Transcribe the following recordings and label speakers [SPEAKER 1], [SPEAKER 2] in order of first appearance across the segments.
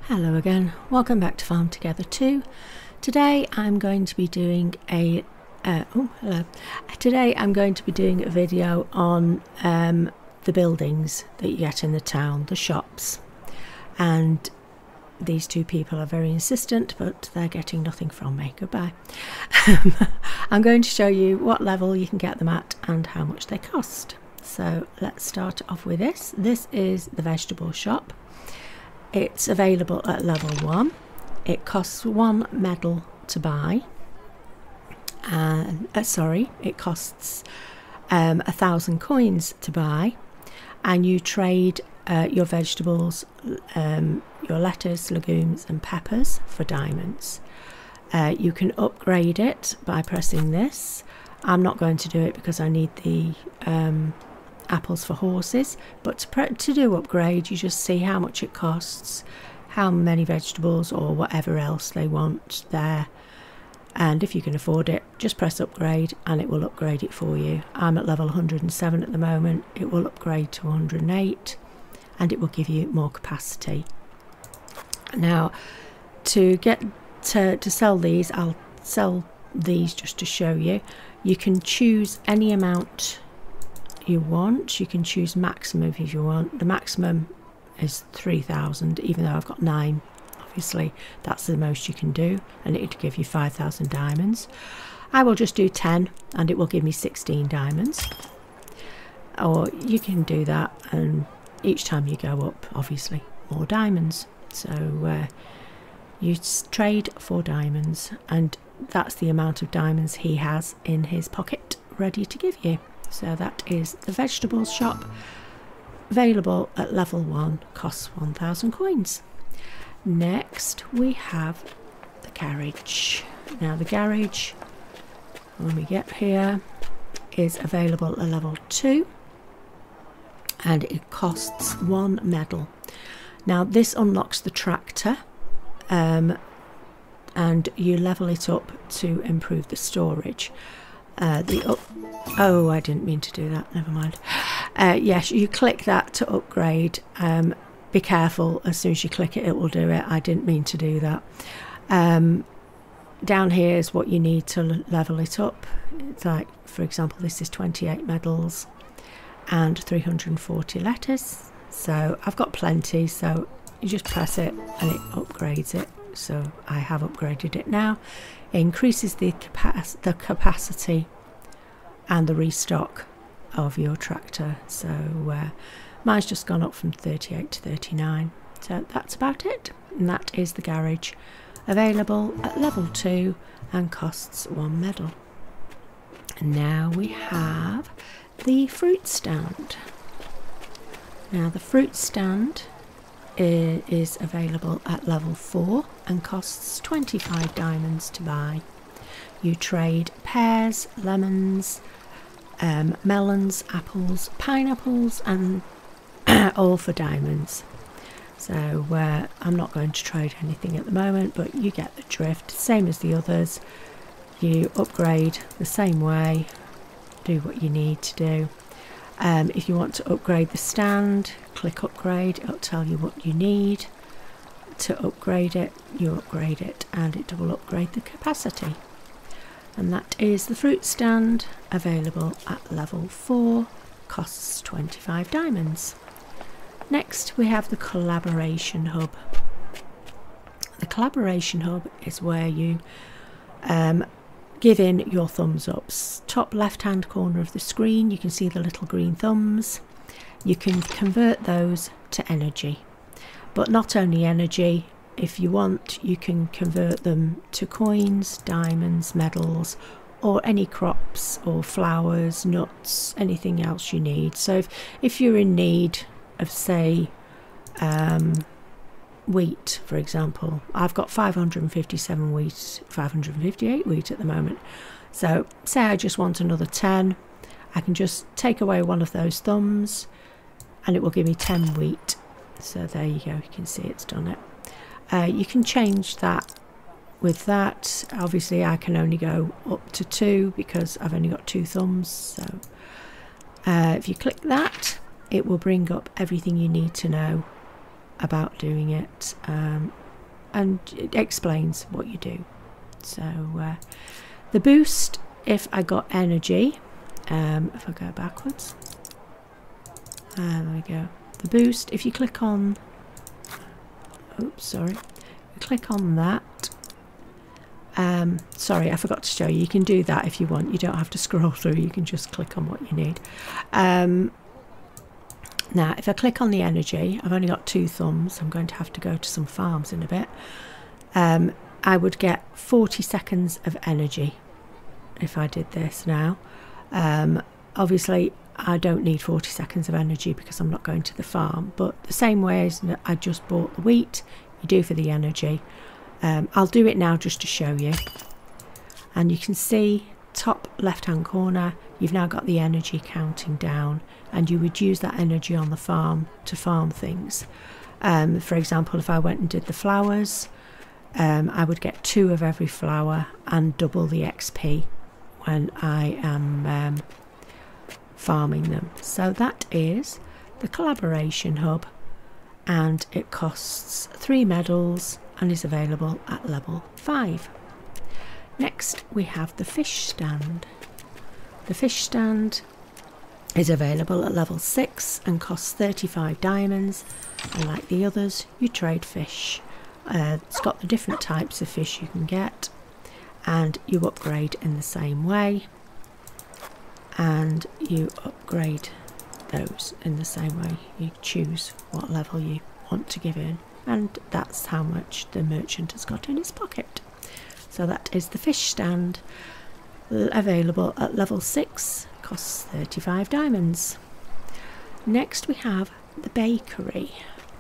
[SPEAKER 1] Hello again, welcome back to Farm Together 2. Today I'm going to be doing a Today I'm going to be doing a video on the buildings that you get in the town, the shops. And these two people are very insistent, but they're getting nothing from me. Goodbye. I'm going to show you what level you can get them at and how much they cost. So let's start off with this. This is the vegetable shop. It's available at level 1. It costs 1 medal to buy. It costs 1,000 coins to buy, and you trade your vegetables, your lettuce, legumes and peppers for diamonds. You can upgrade it by pressing this. I'm not going to do it because I need the apples for horses, but to do upgrade, you just see how much it costs, how many vegetables or whatever else they want there, and if you can afford it, just press upgrade and it will upgrade it for you. I'm at level 107 at the moment. It will upgrade to 108 and it will give you more capacity. Now to get to sell these, I'll sell these just to show you. You can choose any amount you want. You can choose maximum if you want. The maximum is 3,000, even though I've got 9. Obviously that's the most you can do, and it'll give you 5,000 diamonds. I will just do 10 and it will give me 16 diamonds, or you can do that, and each time you go up, obviously more diamonds. So you trade for diamonds, and that's the amount of diamonds he has in his pocket ready to give you. So that is the vegetables shop, available at level 1, costs 1,000 coins. Next we have the garage. Now the garage, when we get here, is available at level 2 and it costs 1 medal. Now this unlocks the tractor, and you level it up to improve the storage. Oh, I didn't mean to do that, never mind. Yes, you click that to upgrade. Be careful, as soon as you click it, it will do it. I didn't mean to do that. Down here is what you need to level it up. It's like, for example, this is 28 medals and 340 letters. So I've got plenty, so you just press it and it upgrades it. So I have upgraded it now. It increases the capacity and the restock of your tractor. So mine's just gone up from 38 to 39. So that's about it. And that is the garage, available at level 2 and costs 1 medal. And now we have the fruit stand. Now the fruit stand is available at level 4 and costs 25 diamonds to buy. You trade pears, lemons, melons, apples, pineapples and all for diamonds. So I'm not going to trade anything at the moment, but you get the drift. Same as the others, you upgrade the same way, do what you need to do. If you want to upgrade the stand, click upgrade. It'll tell you what you need to upgrade it. You upgrade it and it will upgrade the capacity. And that is the fruit stand, available at level 4, costs 25 diamonds. Next we have the collaboration hub. The collaboration hub is where you give in your thumbs ups. Top left hand corner of the screen, you can see the little green thumbs. You can convert those to energy, but not only energy. If you want, you can convert them to coins, diamonds, medals, or any crops or flowers, nuts, anything else you need. So if you're in need of, say, wheat, for example, I've got 557 wheat, 558 wheat at the moment. So say I just want another 10, I can just take away one of those thumbs and it will give me 10 wheat. So there you go, you can see it's done it. You can change that with that. Obviously I can only go up to 2 because I've only got 2 thumbs. So if you click that, it will bring up everything you need to know about doing it, and it explains what you do. So the boost, if I got energy, if I go backwards, there we go. The boost, if you click on, oops, sorry, click on that. Sorry, I forgot to show you. You can do that if you want. You don't have to scroll through. You can just click on what you need. Now, if I click on the energy, I've only got 2 thumbs. I'm going to have to go to some farms in a bit. I would get 40 seconds of energy if I did this now. Obviously, I don't need 40 seconds of energy because I'm not going to the farm. But the same way as I just bought the wheat, you do for the energy. I'll do it now just to show you. And you can see top left hand corner, you've now got the energy counting down, and you would use that energy on the farm to farm things. For example, if I went and did the flowers, I would get 2 of every flower and double the XP when I am farming them. So that is the collaboration hub, and it costs 3 medals and is available at level 5. Next we have the fish stand. The fish stand is available at level 6 and costs 35 diamonds, and like the others, you trade fish. It's got the different types of fish you can get, and you upgrade in the same way, and you upgrade those in the same way. You choose what level you want to give in, and that's how much the merchant has got in his pocket. So that is the fish stand, available at level 6, costs 35 diamonds. Next we have the bakery.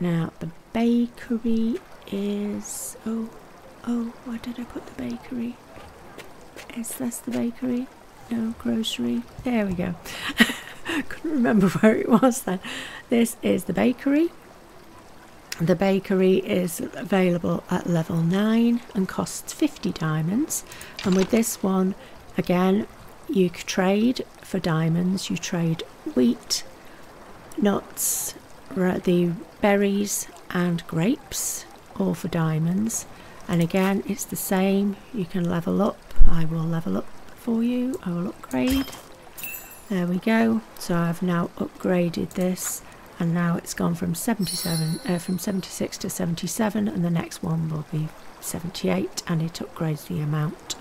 [SPEAKER 1] Now the bakery is, oh, where did I put the bakery? Is this the bakery? No, grocery. There we go. Couldn't remember where it was then. This is the bakery. The bakery is available at level 9 and costs 50 diamonds. And with this one, again, you trade for diamonds. You trade wheat, nuts, the berries and grapes, all for diamonds. And again, it's the same. You can level up. I will level up for you. I will upgrade. There we go. So I've now upgraded this, and now it's gone from 76 to 77, and the next one will be 78, and it upgrades the amount,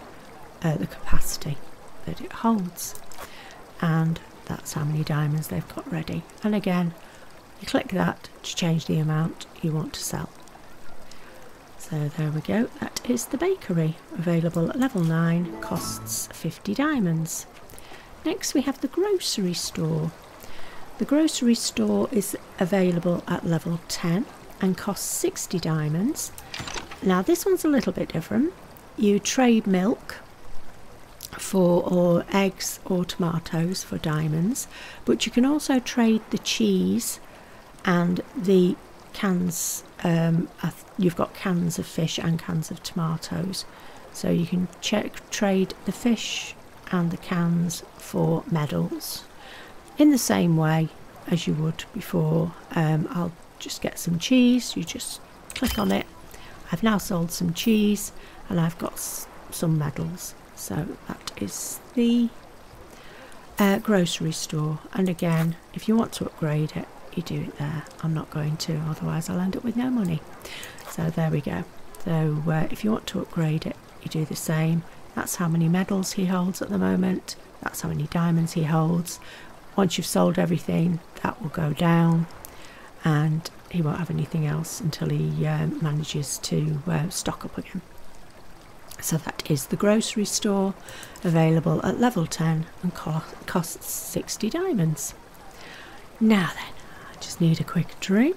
[SPEAKER 1] the capacity that it holds, and that's how many diamonds they've got ready. And again, you click that to change the amount you want to sell. So there we go, that is the bakery, available at level 9, costs 50 diamonds. Next we have the grocery store. The grocery store is available at level 10 and costs 60 diamonds. Now this one's a little bit different. You trade milk or eggs or tomatoes for diamonds, but you can also trade the cheese and the cans. You've got cans of fish and cans of tomatoes, so you can trade the fish and the cans for medals in the same way as you would before. I'll just get some cheese. You just click on it. I've now sold some cheese and I've got some medals. So that is the grocery store, and again, if you want to upgrade it, you do it there. I'm not going to, otherwise I'll end up with no money. So there we go. So if you want to upgrade it, you do the same. That's how many medals he holds at the moment. That's how many diamonds he holds. Once you've sold everything, that will go down, and he won't have anything else until he manages to stock up again. So that is the grocery store, available at level 10 and costs 60 diamonds. Now then, I just need a quick drink.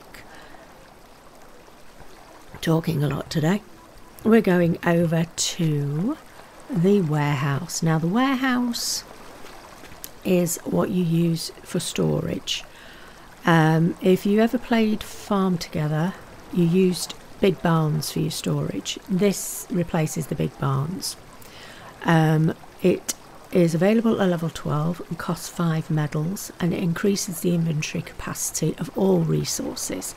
[SPEAKER 1] I'm talking a lot today. We're going over to the warehouse. Now the warehouse is what you use for storage. If you ever played Farm Together, you used big barns for your storage. This replaces the big barns. It is available at level 12 and costs 5 medals, and it increases the inventory capacity of all resources.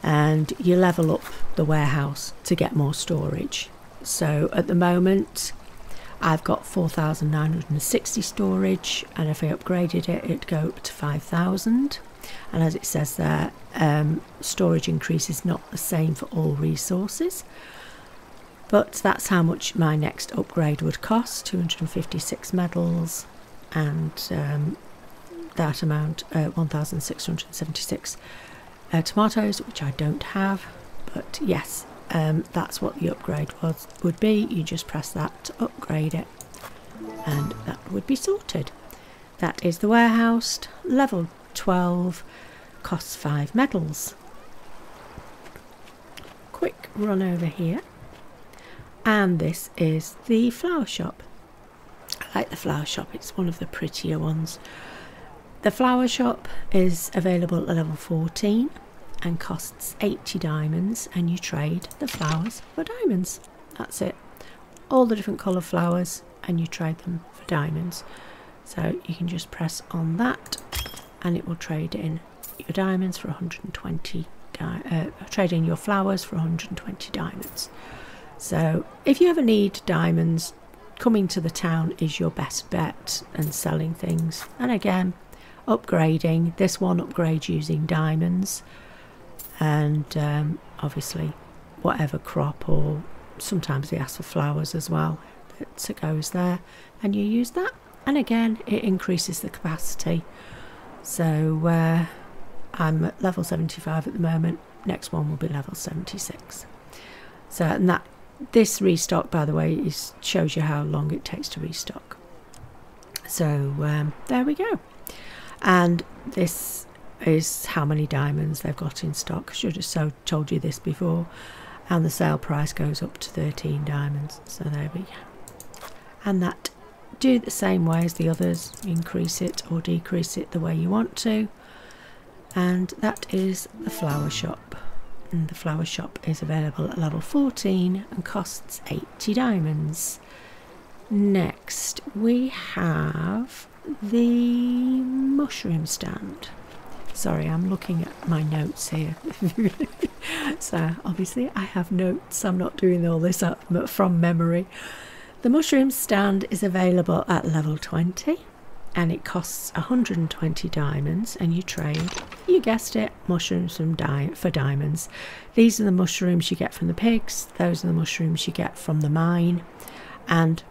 [SPEAKER 1] and you level up the warehouse to get more storage. So at the moment I've got 4,960 storage, and if I upgraded it, it'd go up to 5,000. And as it says there, storage increase is not the same for all resources, but that's how much my next upgrade would cost, 256 medals, and that amount, 1,676 tomatoes, which I don't have. But yes, that's what the upgrade would be. You just press that to upgrade it, and that would be sorted. That is the warehouse, level 12, costs 5 medals. Quick run over here, and this is the flower shop. I like the flower shop, it's one of the prettier ones. The flower shop is available at level 14 and costs 80 diamonds, and you trade the flowers for diamonds. That's it. All the different colour flowers, and you trade them for diamonds. So you can just press on that and it will trade in your diamonds for 120 trade in your flowers for 120 diamonds. So if you ever need diamonds, coming to the town is your best bet and selling things. And again, upgrading, this one upgrades using diamonds, and obviously whatever crop, or sometimes they ask for flowers as well, that goes there, and you use that, and again it increases the capacity. So I'm at level 75 at the moment, next one will be level 76. So, and that this restock, by the way, shows you how long it takes to restock. So there we go. And this is how many diamonds they've got in stock. Should have told you this before. And the sale price goes up to 13 diamonds. So there we go. And that, do it the same way as the others. Increase it or decrease it the way you want to. And that is the flower shop. And the flower shop is available at level 14 and costs 80 diamonds. Next we have the mushroom stand. Sorry, I'm looking at my notes here. So obviously I have notes, I'm not doing all this from memory. The mushroom stand is available at level 20 and it costs 120 diamonds, and you trade, you guessed it, mushrooms for diamonds. These are the mushrooms you get from the pigs, those are the mushrooms you get from the mine, and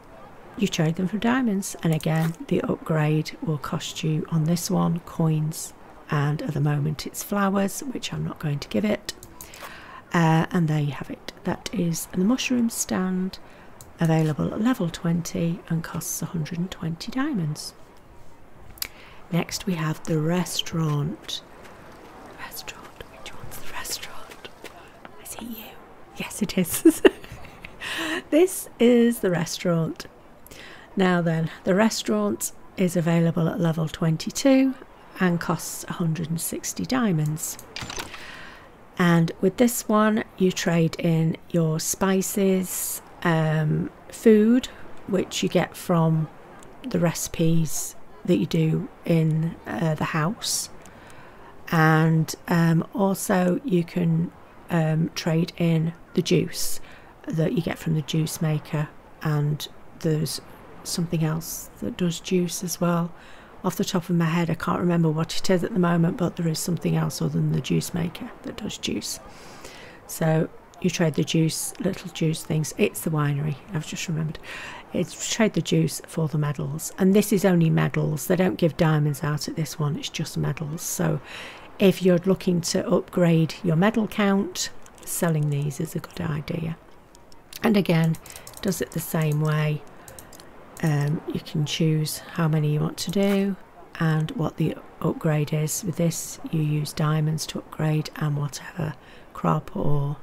[SPEAKER 1] you trade them for diamonds. And again, the upgrade will cost you on this one coins, and at the moment it's flowers, which I'm not going to give it. And there you have it. That is the mushroom stand, available at level 20 and costs 120 diamonds. Next we have the restaurant. Which one's the restaurant? Is it you? Yes, it is. This is the restaurant. Now then, the restaurant is available at level 22 and costs 160 diamonds. And with this one you trade in your spices, food, which you get from the recipes that you do in the house, and also you can trade in the juice that you get from the juice maker, and there's something else that does juice as well. Off the top of my head I can't remember what it is at the moment, but there is something else other than the juice maker that does juice. So you trade the juice, little juice things. It's the winery, I've just remembered. It's trade the juice for the medals, and this is only medals. They don't give diamonds out at this one, it's just medals. So if you're looking to upgrade your medal count, selling these is a good idea. And again, does it the same way. You can choose how many you want to do and what the upgrade is. With this you use diamonds to upgrade, and whatever crop or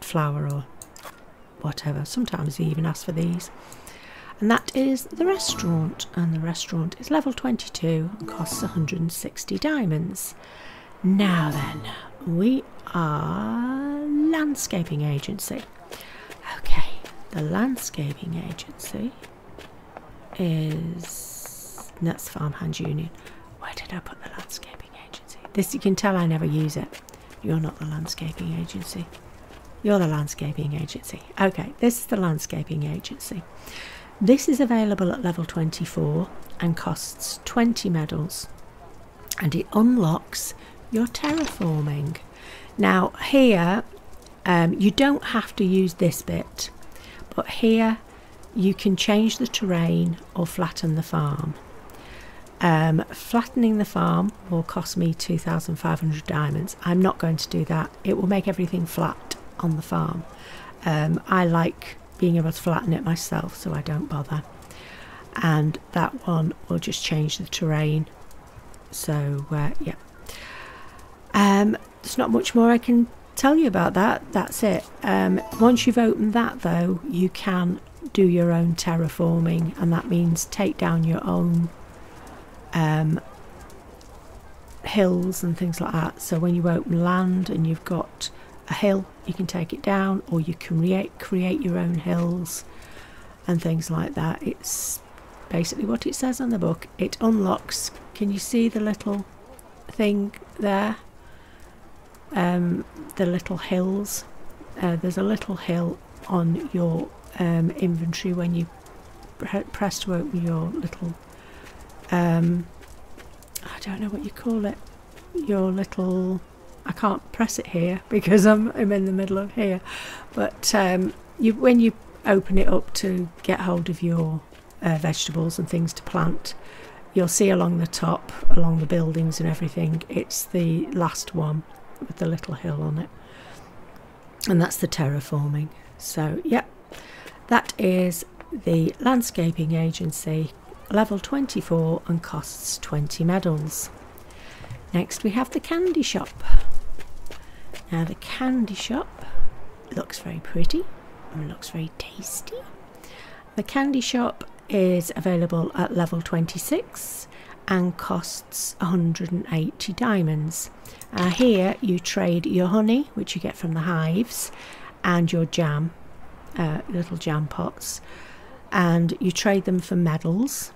[SPEAKER 1] flower or whatever. Sometimes they even ask for these. And that is the restaurant, and the restaurant is level 22 and costs 160 diamonds. Now then, we are landscaping agency. Okay, the landscaping agency that's Farmhands Union. Where did I put the landscaping agency? This, you can tell I never use it. you're not the landscaping agency. You're the landscaping agency. Okay, this is the landscaping agency. This is available at level 24 and costs 20 medals. And it unlocks your terraforming. Now here, you don't have to use this bit, but here you can change the terrain or flatten the farm. Flattening the farm will cost me 2,500 diamonds. I'm not going to do that. It will make everything flat on the farm. I like being able to flatten it myself, so I don't bother. And that one will just change the terrain. So yeah, there's not much more I can tell you about that. That's it. Once you've opened that though, you can do your own terraforming, and that means take down your own hills and things like that. So when you open land and you've got a hill, you can take it down, or you can create your own hills and things like that. It's basically what it says on the book. It unlocks, can you see the little thing there? The little hills. There's a little hill on your inventory when you press to open your little I don't know what you call it, your little, I can't press it here because I'm in the middle of here, but when you open it up to get hold of your vegetables and things to plant, you'll see along the top, along the buildings and everything, it's the last one with the little hill on it, and that's the terraforming. So yeah, that is the landscaping agency, level 24 and costs 20 medals. Next we have the candy shop. Now the candy shop looks very pretty and looks very tasty. The candy shop is available at level 26 and costs 180 diamonds. Here you trade your honey, which you get from the hives, and your jam, little jam pots, and you trade them for medals.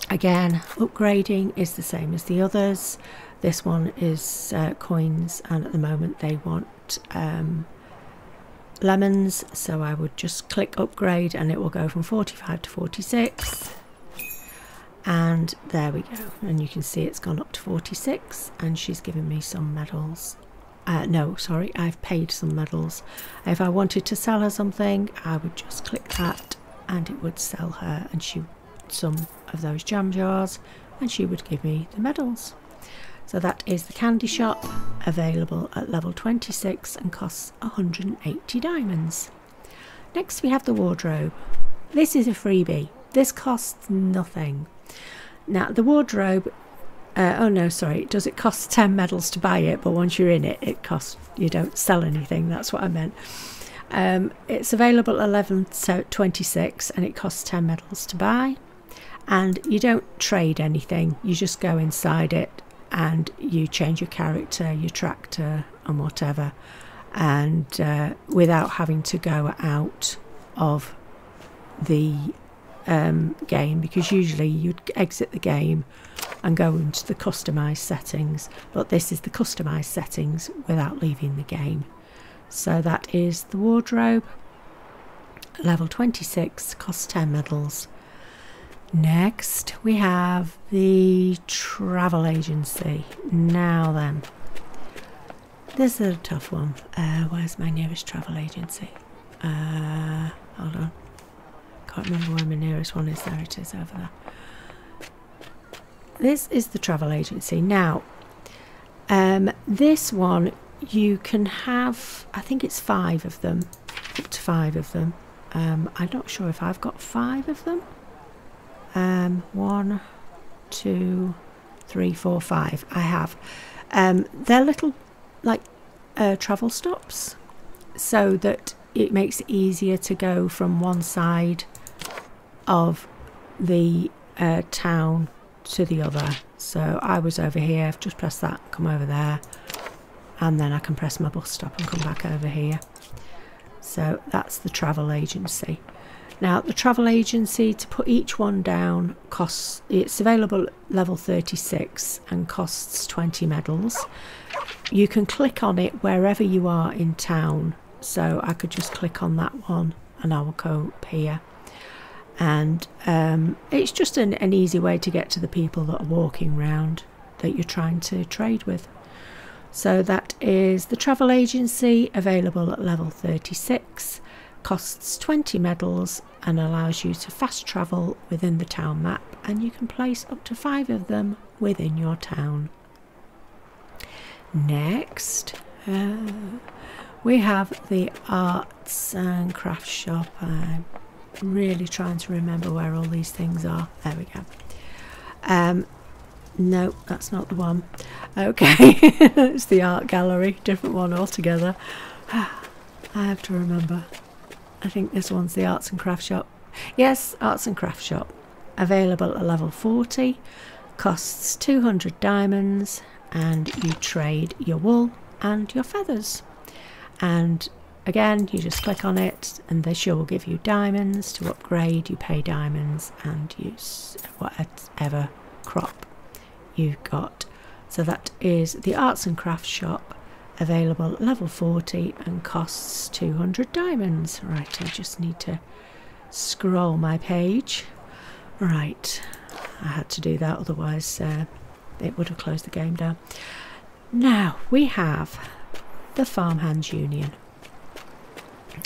[SPEAKER 1] Again, upgrading is the same as the others. This one is coins, and at the moment they want lemons, so I would just click upgrade and it will go from 45 to 46, and there we go, and you can see it's gone up to 46, and she's given me some medals. No, sorry, I've paid some medals. If I wanted to sell her something, I would just click that and it would sell her, and she some of those jam jars, and she would give me the medals. So that is the candy shop, available at level 26 and costs 180 diamonds. Next we have the wardrobe. This is a freebie. This costs nothing. Now the wardrobe, oh no, sorry, it costs 10 medals to buy it, but once you're in it, it costs, you don't sell anything, that's what I meant. It's available at level 26 and it costs 10 medals to buy, and you don't trade anything, you just go inside it and you change your character, your tractor and whatever, and without having to go out of the game, because usually you'd exit the game and go into the Customise settings, but this is the Customise settings without leaving the game. So that is the wardrobe, level 26, costs 10 medals. Next we have the travel agency. Now then, this is a tough one. Where's my nearest travel agency? Hold on, can't remember where my nearest one is. There it is, over there. This is the travel agency. Now this one you can have, I think it's 5 of them, up to 5 of them. I'm not sure if I've got 5 of them. 1, 2, 3, 4, 5. I have. They're little like travel stops, so that it makes it easier to go from one side of the town to the other. So I was over here, I've just pressed that, come over there, and then I can press my bus stop and come back over here. So that's the travel agency. Now the travel agency, to put each one down, costs, it's available at level 36 and costs 20 medals. You can click on it wherever you are in town, so I could just click on that one and I will go up here. And it's just an easy way to get to the people that are walking around that you're trying to trade with. So that is the travel agency, available at level 36, costs 20 medals and allows you to fast travel within the town map, and you can place up to 5 of them within your town. Next, we have the arts and crafts shop. I'm really trying to remember where all these things are. There we go. No, that's not the one. Okay, it's the art gallery, different one altogether. I have to remember. I think this one's the arts and crafts shop. Yes, arts and crafts shop. Available at level 40, costs 200 diamonds, and you trade your wool and your feathers. And again, you just click on it and they sure will give you diamonds to upgrade. You pay diamonds and use whatever crop you've got. So that is the arts and crafts shop, available at level 40 and costs 200 diamonds. Right, I just need to scroll my page. Right, I had to do that, otherwise it would have closed the game down. Now we have the Farmhands Union.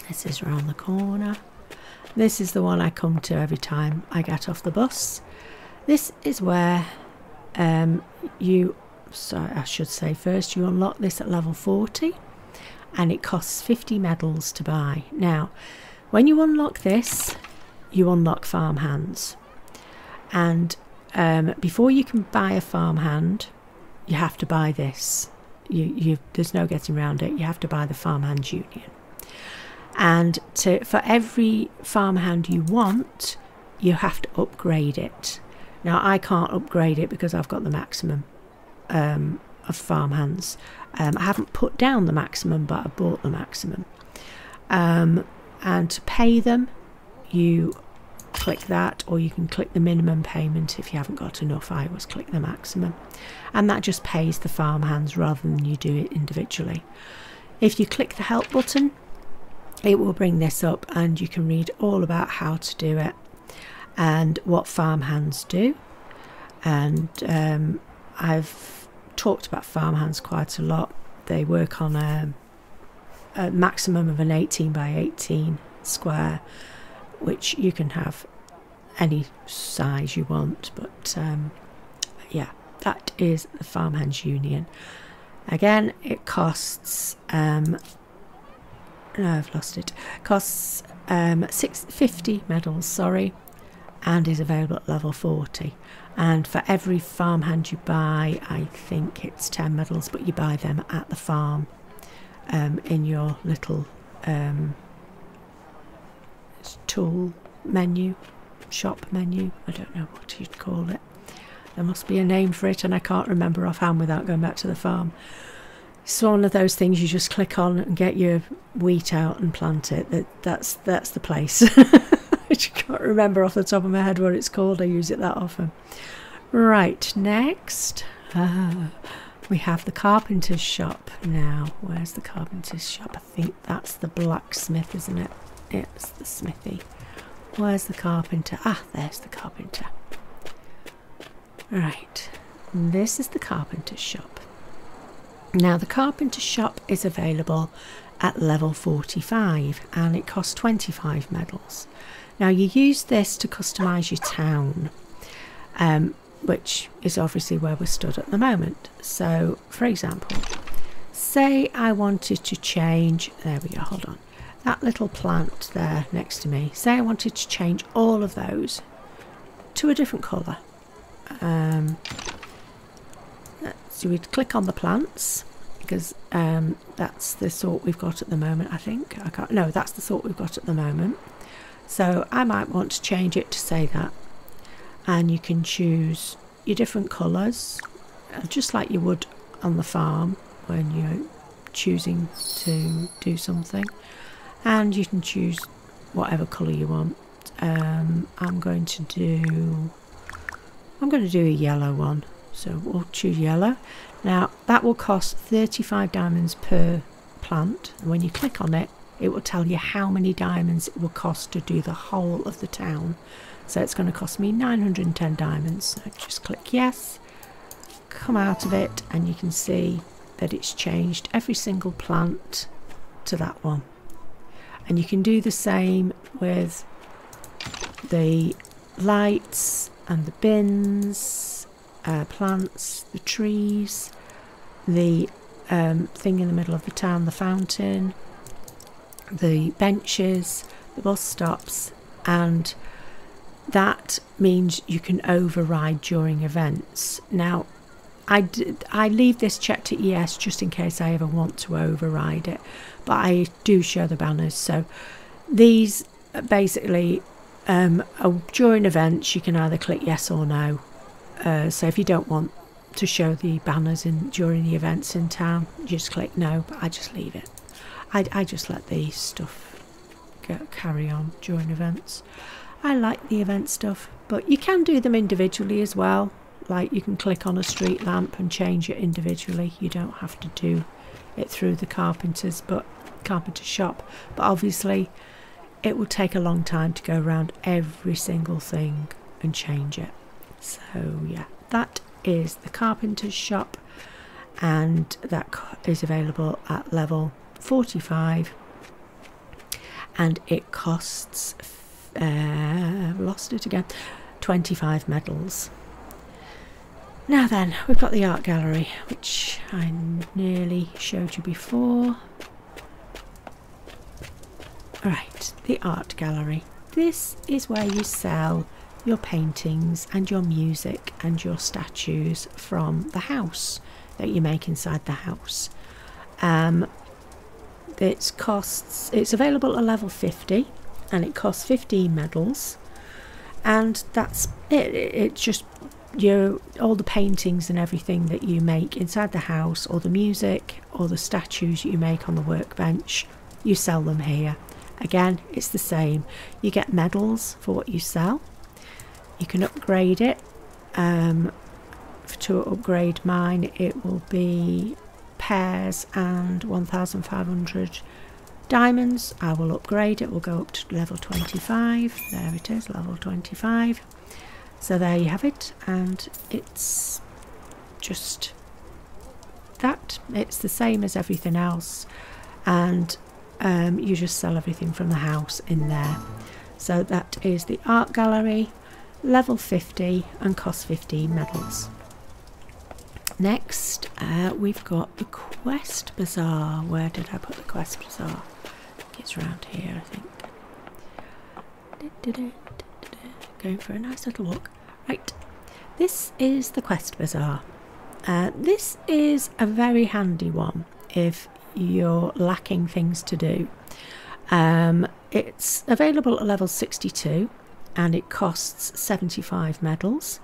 [SPEAKER 1] This is around the corner. This is the one I come to every time I get off the bus. This is where I should say first, you unlock this at level 40 and it costs 50 medals to buy. Now when you unlock this, you unlock farmhands, and before you can buy a farmhand, you have to buy this. There's no getting around it. You have to buy the Farmhands Union, and for every farmhand you want, you have to upgrade it. Now I can't upgrade it because I've got the maximum of farmhands. I haven't put down the maximum, but I bought the maximum. And to pay them, you click that, or you can click the minimum payment if you haven't got enough. I always click the maximum, and that just pays the farmhands rather than you do it individually. If you click the help button, it will bring this up and you can read all about how to do it and what farmhands do. And I've talked about farmhands quite a lot. They work on a maximum of an 18 by 18 square, which you can have any size you want, but yeah, that is the Farmhands Union. Again, it costs no, I've lost it. Costs 50 medals, sorry, and is available at level 40. And for every farmhand you buy, I think it's 10 medals, but you buy them at the farm in your little tool menu, shop menu. I don't know what you'd call it. There must be a name for it, and I can't remember offhand without going back to the farm. It's one of those things you just click on and get your wheat out and plant it. That's the place. I can't remember off the top of my head what it's called. I use it that often. Right, next we have the Carpenters Shop. Now, where's the Carpenters Shop? I think that's the blacksmith, isn't it? It's the Smithy. Where's the carpenter? Ah, there's the carpenter. Right, this is the Carpenters Shop. Now the Carpenters Shop is available at level 45 and it costs 25 medals. Now you use this to customise your town, which is obviously where we're stood at the moment. So for example, say I wanted to change, there we go, hold on, that little plant there next to me, say I wanted to change all of those to a different colour. So we'd click on the plants, because that's the sort we've got at the moment, I think. No, that's the sort we've got at the moment. So I might want to change it to say that. And you can choose your different colours, just like you would on the farm when you're choosing to do something. and you can choose whatever colour you want. I'm going to do a yellow one, so we'll choose yellow. Now that will cost 35 diamonds per plant, and when you click on it, it will tell you how many diamonds it will cost to do the whole of the town. So it's going to cost me 910 diamonds. So just click yes, come out of it, and you can see that it's changed every single plant to that one. And you can do the same with the lights and the bins, plants, the trees, the thing in the middle of the town, the fountain, the benches, the bus stops, and that means you can override during events. Now I leave this checked at yes just in case I ever want to override it, but I do show the banners. So these basically during events you can either click yes or no. So if you don't want to show the banners during the events in town, you just click no, but I just leave it. I just let the stuff carry on during events. I like the event stuff, but you can do them individually as well. Like you can click on a street lamp and change it individually. You don't have to do it through the Carpenters Shop, but obviously it will take a long time to go around every single thing and change it. So yeah, that is the Carpenters Shop, and that is available at level 45, and it costs lost it again, 25 medals. Now then, we've got the art gallery, which I nearly showed you before. Right, the art gallery. This is where you sell your paintings and your music and your statues from the house that you make inside the house. It's available at level 50, and it costs 15 medals, and that's it. It's just all the paintings and everything that you make inside the house, or the music or the statues you make on the workbench, you sell them here. Again, it's the same. You get medals for what you sell. You can upgrade it. To upgrade mine, it will be pears and 1,500 diamonds. I will upgrade it. We'll go up to level 25. There it is, level 25. So there you have it, and it's just that. It's the same as everything else, and you just sell everything from the house in there. So that is the art gallery, level 50, and costs 15 medals. Next, we've got the Quest Bazaar. Where did I put the Quest Bazaar? I think it's around here, I think. Going for a nice little walk. Right, this is the Quest Bazaar. This is a very handy one if you're lacking things to do. It's available at level 62, and it costs 75 medals,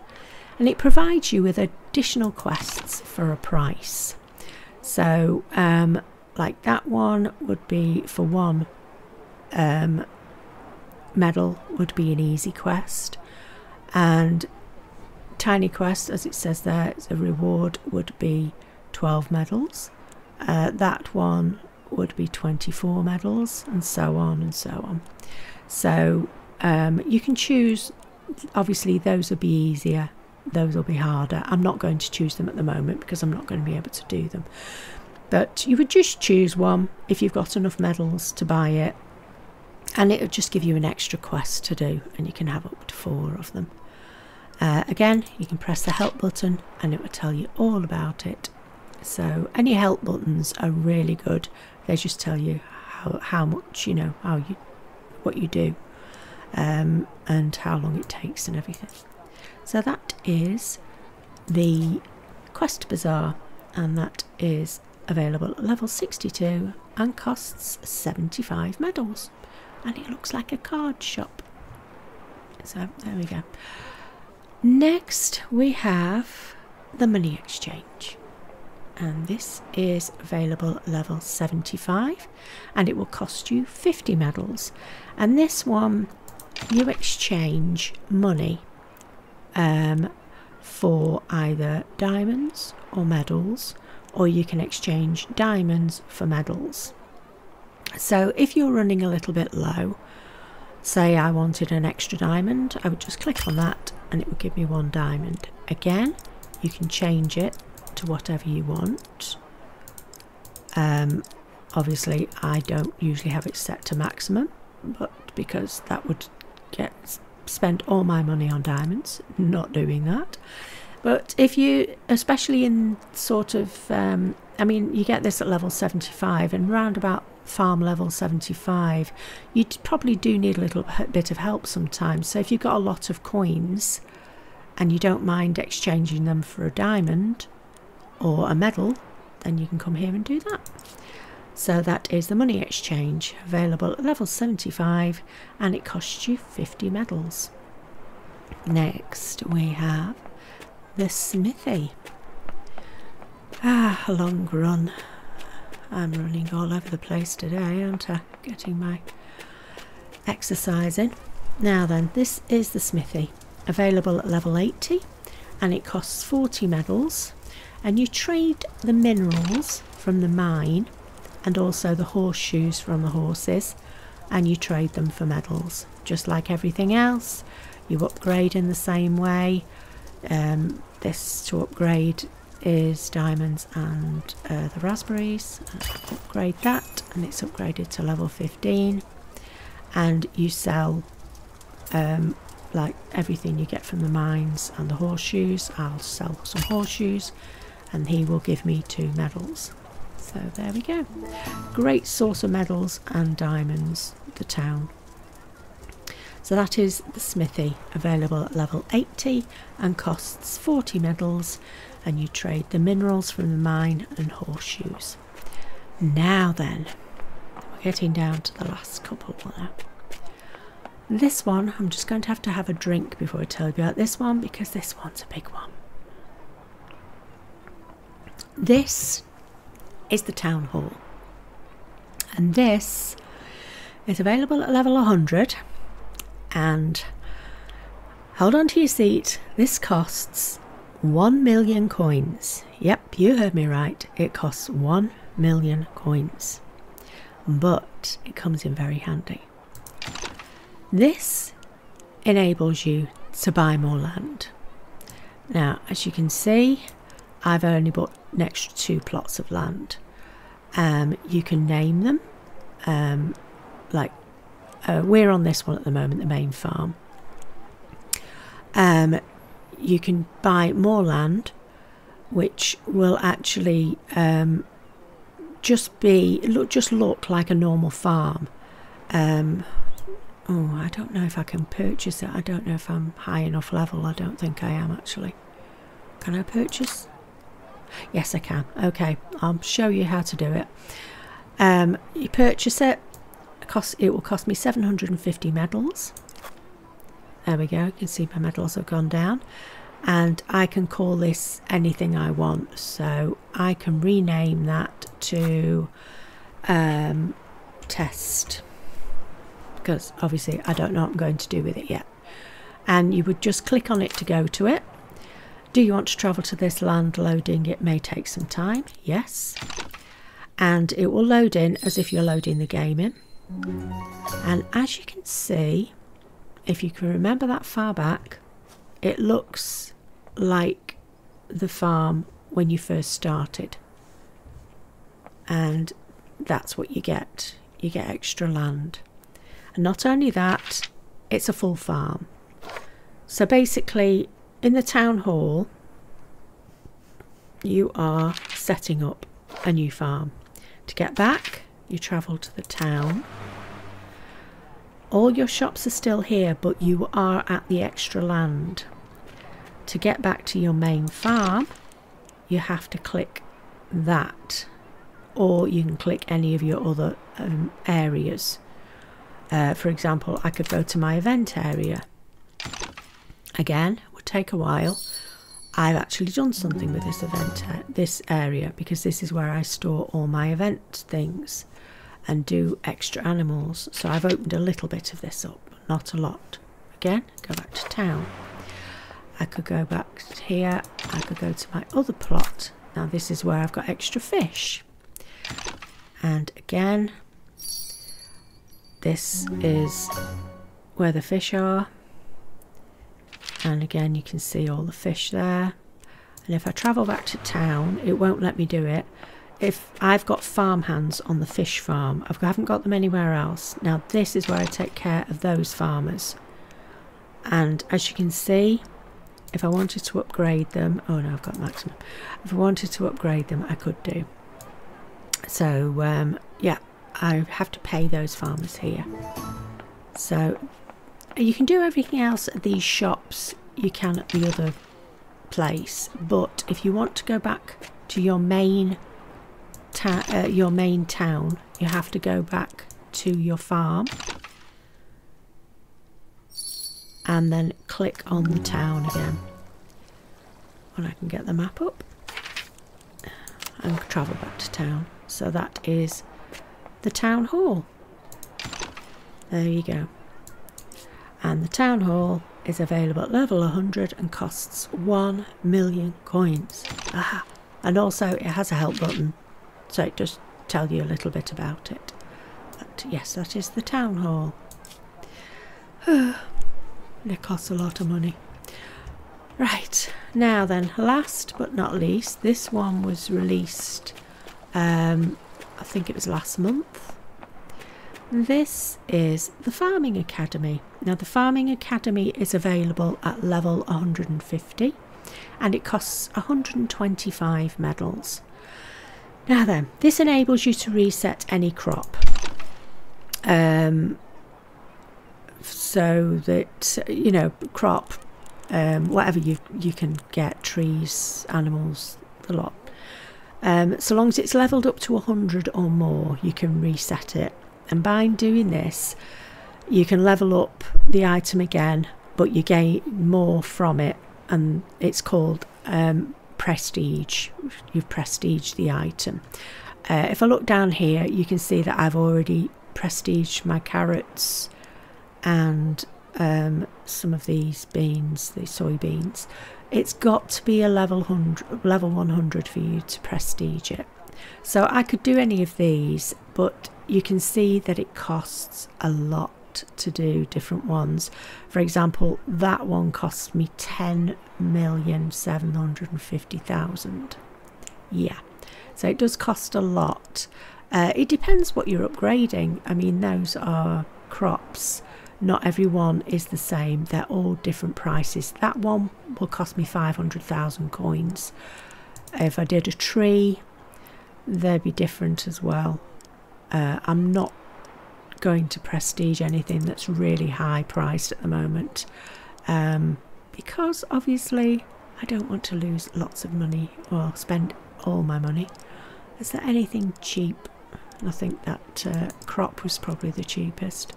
[SPEAKER 1] and it provides you with additional quests for a price. So like that one would be for one medal would be an easy quest, and tiny quest, as it says there, it's a reward, would be 12 medals. That one would be 24 medals, and so on and so on. So you can choose. Obviously those will be easier, those will be harder. I'm not going to choose them at the moment because I'm not going to be able to do them, but you would just choose one if you've got enough medals to buy it, and it'll just give you an extra quest to do, and you can have up to 4 of them. Again, you can press the help button and it will tell you all about it. So any help buttons are really good. They just tell you how much, you know, what you do, and how long it takes and everything. So that is the Quest Bazaar, and that is available at level 62 and costs 75 medals. And it looks like a card shop. So there we go. Next we have the money exchange, and this is available at level 75, and it will cost you 50 medals. And this one, you exchange money for either diamonds or medals, or you can exchange diamonds for medals. So if you're running a little bit low, say I wanted an extra diamond, I would just click on that and it would give me 1 diamond. Again, you can change it to whatever you want. Obviously I don't usually have it set to maximum, but because that would spend all my money on diamonds, not doing that. But if you, especially in sort of, I mean, you get this at level 75, and round about farm level 75, you probably do need a little bit of help sometimes. So if you've got a lot of coins and you don't mind exchanging them for a diamond or a medal, then you can come here and do that. So that is the money exchange, available at level 75, and it costs you 50 medals. Next we have the Smithy. A long run. I'm running all over the place today, aren't I? Getting my exercise in. Now then, this is the Smithy, available at level 80, and it costs 40 medals, and you trade the minerals from the mine and also the horseshoes from the horses, and you trade them for medals. Just like everything else, you upgrade in the same way. This to upgrade is diamonds and the raspberries. Upgrade that and it's upgraded to level 15, and you sell like everything you get from the mines and the horseshoes. I'll sell some horseshoes and he will give me 2 medals. So there we go. Great source of medals and diamonds, the town. So that is the Smithy, available at level 80 and costs 40 medals, and you trade the minerals from the mine and horseshoes. Now then, we're getting down to the last couple now. This one, I'm just going to have a drink before I tell you about this one, because this one's a big one. This is the town hall, and this is available at level 100, and hold on to your seat, this costs 1 million coins. Yep, you heard me right, it costs 1 million coins, but it comes in very handy. This enables you to buy more land. Now, as you can see, I've only bought an extra 2 plots of land. You can name them, we're on this one at the moment, the main farm. You can buy more land, which will actually just look like a normal farm. Oh, I don't know if I can purchase it. I don't know if I'm high enough level. I don't think I am actually. Can I purchase? Yes, I can. Okay, I'll show you how to do it. You purchase it. It will cost me 750 medals. There we go. You can see my medals have gone down, and I can call this anything I want. So I can rename that to test, because obviously I don't know what I'm going to do with it yet. And you would just click on it to go to it. Do you want to travel to this land? Loading it may take some time. Yes. And it will load in as if you're loading the game in. And as you can see, if you can remember that far back, it looks like the farm when you first started. And that's what you get. You get extra land. And not only that, it's a full farm. So basically, in the town hall, you are setting up a new farm. To get back, you travel to the town. All your shops are still here, but you are at the extra land. To get back to your main farm, you have to click that, or you can click any of your other areas. For example, I could go to my event area. Again, it would take a while, I've actually done something with this area, because this is where I store all my event things and do extra animals. So I've opened a little bit of this up, not a lot. Again, go back to town. I could go back here, I could go to my other plot. Now this is where I've got extra fish. And again, this is where the fish are. And again, you can see all the fish there. And if I travel back to town, it won't let me do it. If I've got farmhands on the fish farm, I haven't got them anywhere else. Now this is where I take care of those farmers. And as you can see, if I wanted to upgrade them, oh no, I've got maximum. If I wanted to upgrade them, I could do. So yeah, I have to pay those farmers here. So you can do everything else at these shops you can at the other place, but if you want to go back to your main town, you have to go back to your farm and then click on the town again. And I can get the map up and travel back to town. So that is the town hall. There you go. And the town hall is available at level 100 and costs 1 million coins. Aha. And also it has a help button, so it does tell you a little bit about it. But yes, that is the town hall. It costs a lot of money. Right, now then, last but not least, this one was released, I think it was last month. This is the Farming Academy. Now the Farming Academy is available at level 150 and it costs 125 medals. Now then, this enables you to reset any crop. So that, you know, crop, whatever you can get, trees, animals, the lot. So long as it's leveled up to 100 or more, you can reset it. And by doing this, you can level up the item again, but you gain more from it, and it's called prestige. You've prestiged the item. If I look down here, you can see that I've already prestiged my carrots and some of these beans, the soybeans. It's got to be a level 100 for you to prestige it. So I could do any of these, but you can see that it costs a lot to do different ones. For example, that one cost me 10,750,000. Yeah, so it does cost a lot. It depends what you're upgrading. I mean, those are crops. Not every one is the same. They're all different prices. That one will cost me 500,000 coins. If I did a tree, they'd be different as well. I'm not going to prestige anything that's really high priced at the moment, because obviously I don't want to lose lots of money or spend all my money. Is there anything cheap? I think that crop was probably the cheapest.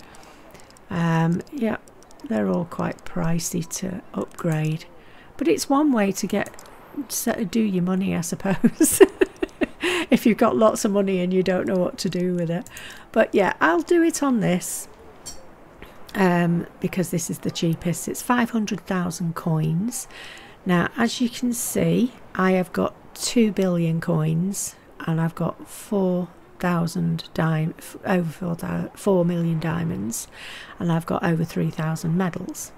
[SPEAKER 1] Yeah, they're all quite pricey to upgrade, but it's one way to do your money, I suppose. If you've got lots of money and you don't know what to do with it. But yeah, I'll do it on this because this is the cheapest. It's 500,000 coins. Now, as you can see, I have got 2 billion coins and I've got 4 million diamonds, and I've got over 3,000 medals.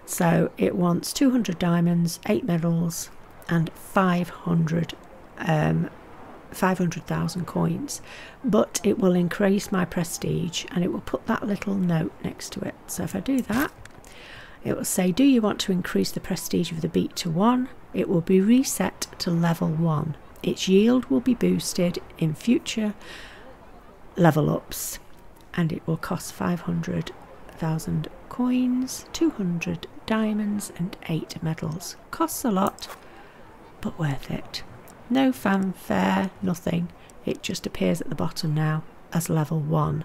[SPEAKER 1] So it wants 200 diamonds, 8 medals and 500,000 coins, but it will increase my prestige and it will put that little note next to it. So if I do that, it will say, do you want to increase the prestige of the beet to 1? It will be reset to level 1. Its yield will be boosted in future level ups, and it will cost 500,000 coins, 200 diamonds and 8 medals. Costs a lot, but worth it. No fanfare, nothing. It just appears at the bottom now as level 1.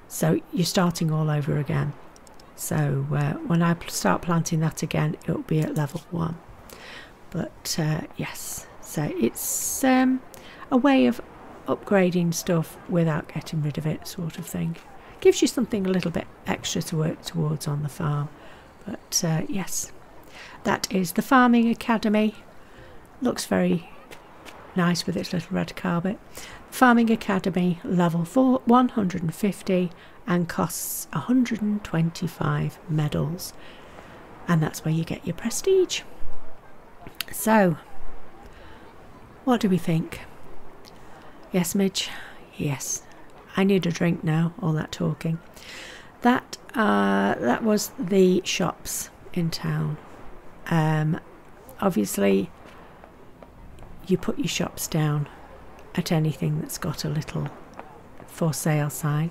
[SPEAKER 1] So you're starting all over again. So when I start planting that again, it will be at level 1. But yes, so it's a way of upgrading stuff without getting rid of it, sort of thing. Gives you something a little bit extra to work towards on the farm. But yes, that is the Farming Academy. Looks very nice with its little red carpet. Farming Academy level 150 and costs 125 medals. And that's where you get your prestige. So, what do we think? Yes, Midge? Yes. I need a drink now, all that talking. That was the shops in town. Obviously, you put your shops down at anything that's got a little for sale sign.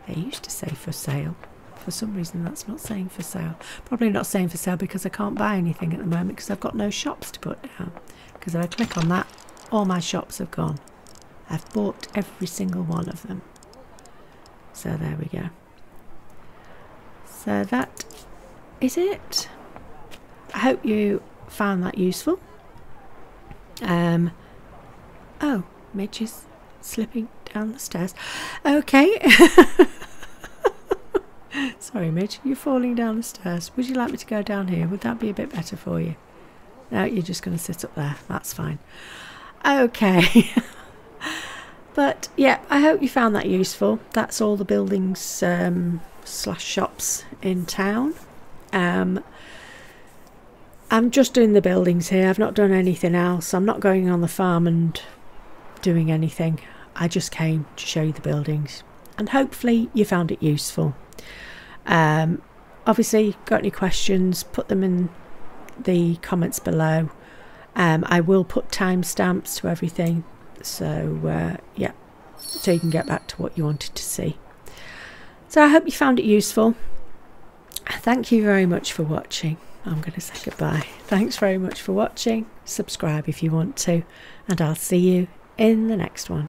[SPEAKER 1] They used to say for sale. For some reason that's not saying for sale. Probably not saying for sale because I can't buy anything at the moment because I've got no shops to put down. Because if I click on that, all my shops have gone. I've bought every single one of them. So there we go. So that is it. I hope you found that useful. Oh, Midge is slipping down the stairs. Okay. Sorry, Midge, you're falling down the stairs. Would you like me to go down here? Would that be a bit better for you? No, you're just going to sit up there. That's fine. Okay. But yeah, I hope you found that useful. That's all the buildings slash shops in town. I'm just doing the buildings here. I've not done anything else. I'm not going on the farm and doing anything. I just came to show you the buildings. And hopefully you found it useful. Obviously, got any questions, put them in the comments below. I will put timestamps to everything. So yeah, so you can get back to what you wanted to see. So I hope you found it useful. Thank you very much for watching. I'm going to say goodbye. Thanks very much for watching. Subscribe if you want to, and I'll see you in the next one.